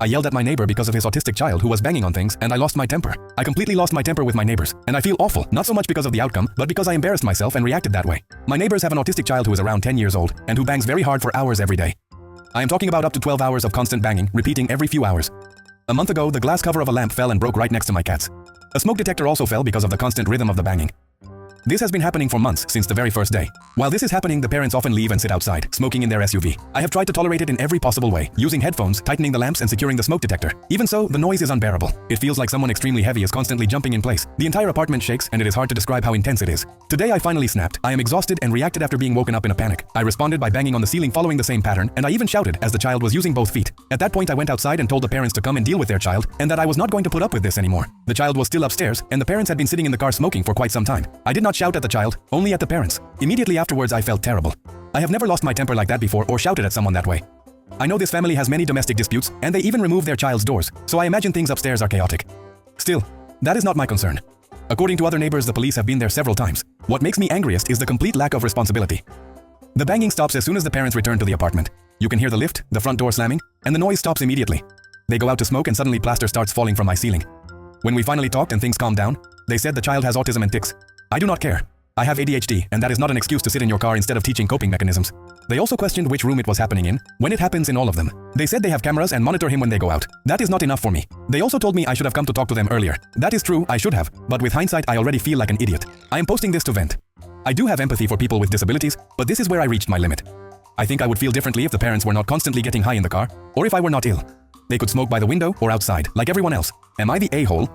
I yelled at my neighbor because of his autistic child who was banging on things, and I lost my temper. I completely lost my temper with my neighbors, and I feel awful, not so much because of the outcome, but because I embarrassed myself and reacted that way. My neighbors have an autistic child who is around 10 years old, and who bangs very hard for hours every day. I am talking about up to 12 hours of constant banging, repeating every few hours. A month ago, the glass cover of a lamp fell and broke right next to my cats. A smoke detector also fell because of the constant rhythm of the banging. This has been happening for months, since the very first day. While this is happening, the parents often leave and sit outside, smoking in their SUV. I have tried to tolerate it in every possible way, using headphones, tightening the lamps, and securing the smoke detector. Even so, the noise is unbearable. It feels like someone extremely heavy is constantly jumping in place. The entire apartment shakes, and it is hard to describe how intense it is. Today I finally snapped. I am exhausted and reacted after being woken up in a panic. I responded by banging on the ceiling following the same pattern, and I even shouted as the child was using both feet. At that point I went outside and told the parents to come and deal with their child, and that I was not going to put up with this anymore. The child was still upstairs, and the parents had been sitting in the car smoking for quite some time. I did not shout at the child, only at the parents. Immediately afterwards I felt terrible. I have never lost my temper like that before or shouted at someone that way. I know this family has many domestic disputes, and they even remove their child's doors, so I imagine things upstairs are chaotic. Still, that is not my concern. According to other neighbors, the police have been there several times. What makes me angriest is the complete lack of responsibility. The banging stops as soon as the parents return to the apartment. You can hear the lift, the front door slamming, and the noise stops immediately. They go out to smoke and suddenly plaster starts falling from my ceiling. When we finally talked and things calmed down, they said the child has autism and tics. I do not care. I have ADHD, and that is not an excuse to sit in your car instead of teaching coping mechanisms. They also questioned which room it was happening in, when it happens in all of them. They said they have cameras and monitor him when they go out. That is not enough for me. They also told me I should have come to talk to them earlier. That is true, I should have, but with hindsight I already feel like an idiot. I am posting this to vent. I do have empathy for people with disabilities, but this is where I reached my limit. I think I would feel differently if the parents were not constantly getting high in the car, or if I were not ill. They could smoke by the window or outside, like everyone else. Am I the a-hole?